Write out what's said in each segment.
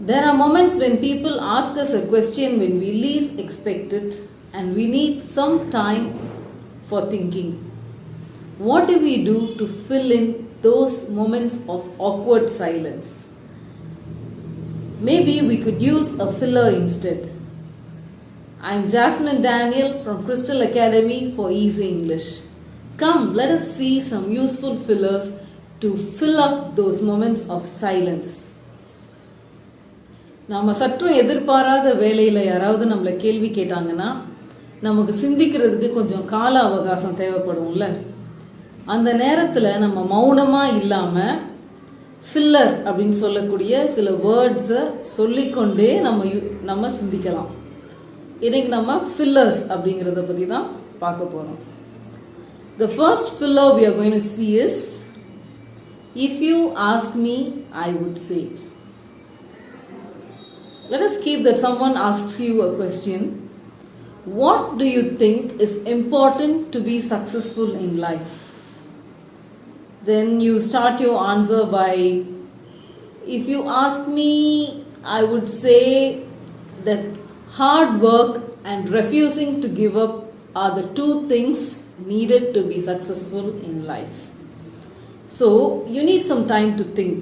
There are moments when people ask us a question when we least expect it and we need some time for thinking. What do we do to fill in those moments of awkward silence? Maybe we could use a filler instead. I'm Jasmine Daniel from Crystal Academy for Easy English. Come, let us see some useful fillers to fill up those moments of silence. நாம் சற்றும் எதிர்பாராத வேலையில் யாராவது நம்மளை கேள்வி கேட்டாங்கன்னா நமக்கு சிந்திக்கிறதுக்கு கொஞ்சம் கால அவகாசம் தேவைப்படும்ல. அந்த நேரத்தில் நம்ம மௌனமாக இல்லாமல் ஃபில்லர் அப்படின்னு சொல்லக்கூடிய சில வேர்ட்ஸை சொல்லிக்கொண்டே நம்ம சிந்திக்கலாம். இன்னைக்கு நம்ம ஃபில்லர்ஸ் அப்படிங்கிறத பற்றி தான் பார்க்க போகிறோம். The first filler we are going to see is, if you ask me, I would say. Let us keep that someone asks you a question. What do you think is important to be successful in life? Then you start your answer by, if you ask me, I would say that hard work and refusing to give up are the two things needed to be successful in life. So you need some time to think.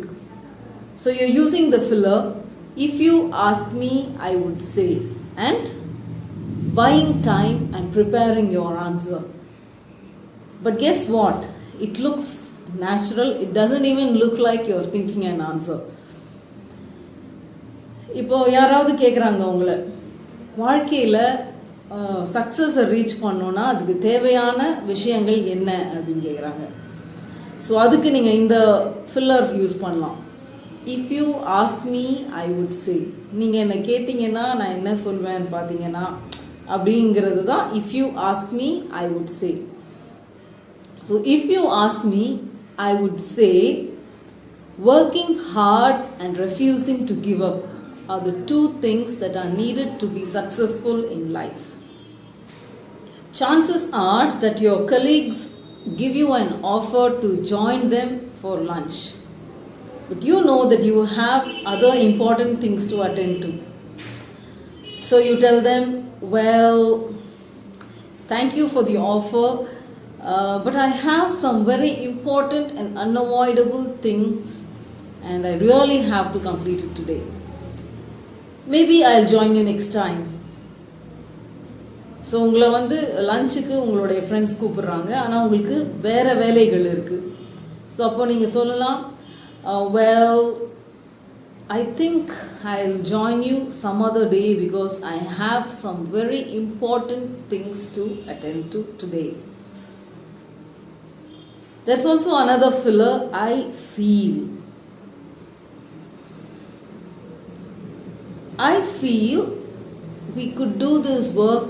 So you're using the filler, if you ask me, I would say, and buying time and preparing your answer. But guess what? It looks natural. It doesn't even look like you're thinking an answer. இப்போ யாராவது கேட்குறாங்க உங்களை, வாழ்க்கையில் சக்ஸஸை reach பண்ணோன்னா அதுக்கு தேவையான விஷயங்கள் என்ன அப்படின்னு கேட்குறாங்க. ஸோ அதுக்கு நீங்கள் இந்த ஃபில்லர் யூஸ் பண்ணலாம். If you ask me, I would say. நீங்கள் என்னை கேட்டிங்கன்னா நான் என்ன சொல்வேன்னு பார்த்தீங்கன்னா அப்படிங்கிறது தான் if you ask me, I would say. So if you ask me, I would say, working hard and refusing to give up are the two things that are needed to be successful in life. Chances are that your colleagues give you an offer to join them for lunch, but you know that you have other important things to attend to. So you tell them, well, thank you for the offer, but I have some very important and unavoidable things and I really have to complete it today. Maybe I'll join you next time. So உங்களை லஞ்சுக்கு உங்களுடைய friends கூப்பிடுறாங்க, ஆனால் உங்களுக்கு வேறு வேலைகள் இருக்குது. So அப்போ நீங்கள் சொல்லலாம், well, I think I'll join you some other day because I have some very important things to attend to today. There's also another filler, I feel. I feel we could do this work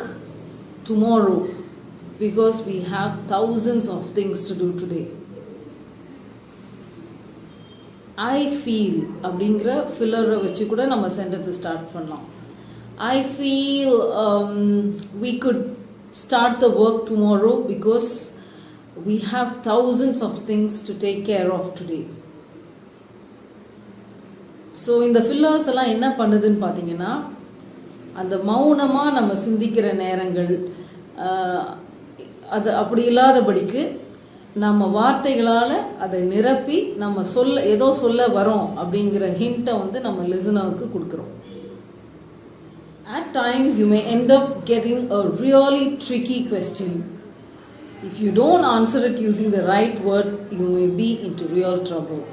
tomorrow because we have thousands of things to do today. I feel அப்படிங்கிற ஃபில்லரை வச்சு கூட நம்ம சென்டென்ஸை start பண்ணலாம். I feel we could start the work tomorrow because we have thousands of things to take care of today. So இந்த fillers எல்லாம் என்ன பண்ணுதுன்னு பார்த்தீங்கன்னா, அந்த மௌனமாக நம்ம சிந்திக்கிற நேரங்கள் அது அப்படி இல்லாதபடிக்கு நம்ம வார்த்தைகளால் அதை நிரப்பி நம்ம ஏதோ சொல்ல வரோம் அப்படிங்கிற ஹிண்ட்டை நம்ம லிசனருக்கு கொடுக்குறோம். At times you may end up getting a really tricky question. If you don't answer it using the right words, you may be into real trouble.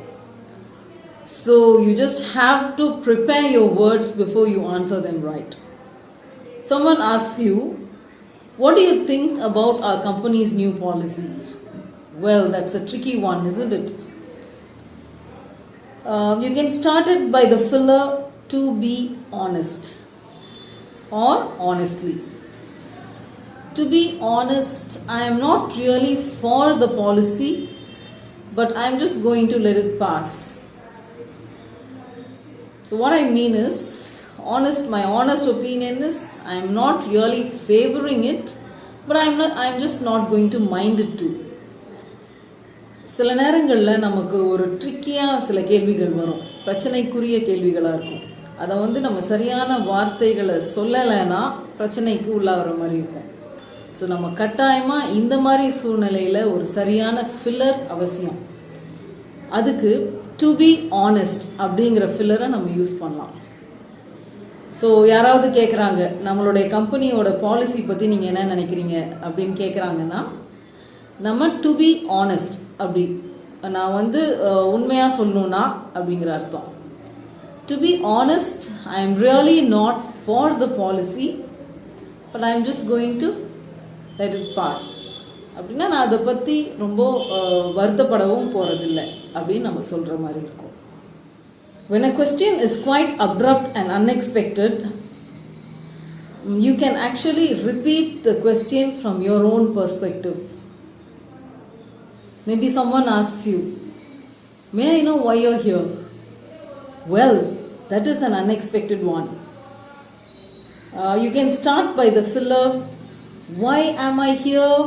So you just have to prepare your words before you answer them right. Someone asks you, what do you think about our company's new policy? Well, that's a tricky one, isn't it? You can start it by the filler, to be honest or honestly. To be honest, I am not really for the policy, but I am just going to let it pass. So what I mean is, my honest opinion is, I am not really favoring it, but I'm just not going to mind it too. சில நேரங்களில் நமக்கு ஒரு ட்ரிக்கியாக சில கேள்விகள் வரும், பிரச்சனைக்குரிய கேள்விகளாக இருக்கும். அதை வந்து நம்ம சரியான வார்த்தைகளை சொல்லலைன்னா பிரச்சனைக்கு உள்ளாகிற மாதிரி இருக்கும். ஸோ நம்ம கட்டாயமாக இந்த மாதிரி சூழ்நிலையில் ஒரு சரியான ஃபில்லர் அவசியம். அதுக்கு டு பி ஆனஸ்ட் அப்படிங்கிற ஃபில்லரை நம்ம யூஸ் பண்ணலாம். ஸோ யாராவது கேட்குறாங்க, நம்மளுடைய கம்பெனியோட பாலிசி பற்றி நீங்கள் என்ன நினைக்கிறீங்க அப்படின்னு கேட்குறாங்கன்னா, நம்ம டு பி ஆனஸ்ட் அப்படி நான் வந்து உண்மையாக சொல்லணும்னா அப்படிங்கிற அர்த்தம். To be honest, I am really not for the policy, but I am just going to let it pass. அப்படின்னா நான் அதை பற்றி ரொம்ப வருத்தப்படவும் போகிறதில்லை அப்படின்னு நம்ம சொல்கிற மாதிரி இருக்கும். When a question is quite abrupt and unexpected, you can actually repeat the question from your own perspective. Maybe someone asks you, "May I know why you're here?" Well, that is an unexpected one. You can start by the filler, "Why am I here?"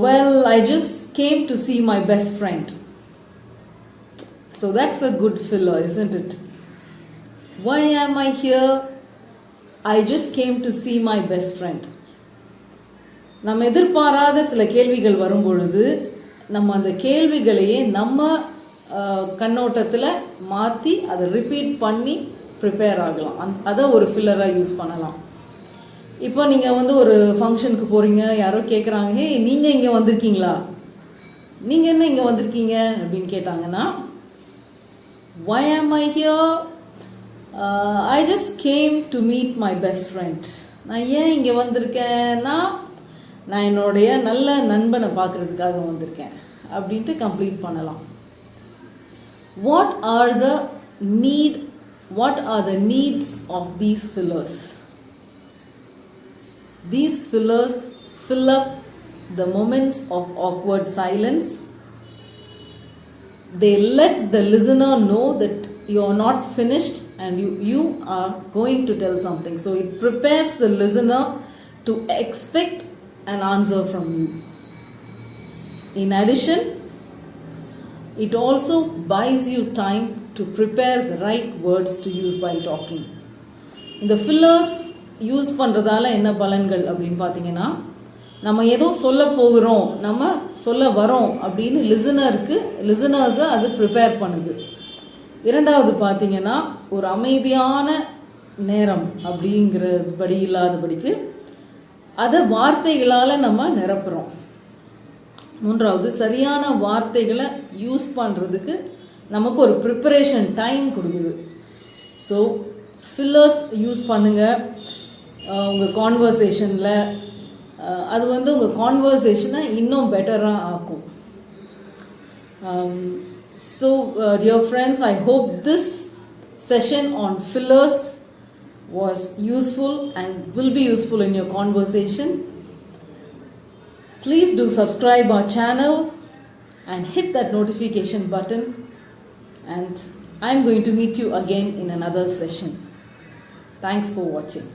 Well, I just came to see my best friend. So that's a good filler, isn't it? Why am I here? I just came to see my best friend. நம்ம எதிர்பாராத சில கேள்விகள் வரும் பொழுது நம்ம அந்த கேள்விகளையே நம்ம கண்ணோட்டத்தில் மாற்றி அதை ரிப்பீட் பண்ணி ப்ரிப்பேர் ஆகலாம். அதை ஒரு ஃபில்லராக யூஸ் பண்ணலாம். இப்போ நீங்கள் வந்து ஒரு ஃபங்க்ஷனுக்கு போகிறீங்க, யாரோ கேட்குறாங்க, "ஹே, நீங்கள் இங்கே வந்திருக்கீங்களா? நீங்கள் என்ன இங்கே வந்திருக்கீங்க?" அப்படின்னு கேட்டாங்கன்னா, "Why am I here? I just came to meet my best friend." நான் ஏன் இங்கே வந்திருக்கேன்னா, நான் என்னுடைய நல்ல நண்பனை பார்க்குறதுக்காக வந்திருக்கேன் அப்படின்ட்டு கம்ப்ளீட் பண்ணலாம். What are the needs of these fillers? These fillers fill up the moments of awkward silence. They let the listener know that you are not finished and you are going to tell something. So it prepares the listener to expect an answer from you. In addition, it also buys you time to prepare the right words to use while talking. இந்த fillers use பண்ணுறதால என்ன பலன்கள் அப்படின்னு பார்த்தீங்கன்னா, நம்ம ஏதோ சொல்ல போகிறோம், நம்ம சொல்ல வரோம் அப்படின்னு லிசனர்ஸை அது ப்ரிப்பேர் பண்ணுது. இரண்டாவது பார்த்தீங்கன்னா, ஒரு அமைதியான நேரம் அப்படிங்கிறபடி இல்லாதபடிக்கு அதை வார்த்தைகளால் நம்ம நிரப்புகிறோம். மூன்றாவது, சரியான வார்த்தைகளை யூஸ் பண்ணுறதுக்கு நமக்கு ஒரு ப்ரிப்பரேஷன் டைம் கொடுக்குது. ஸோ ஃபில்லர்ஸ் யூஸ் பண்ணுங்கள் உங்கள் கான்வர்சேஷனில். அது வந்து உங்கள் கான்வர்சேஷனை இன்னும் பெட்டராக ஆக்கும். So dear friends, I hope this session on fillers was useful and will be useful in your conversation. Please do subscribe our channel and hit that notification button, and I'm going to meet you again in another session. Thanks for watching.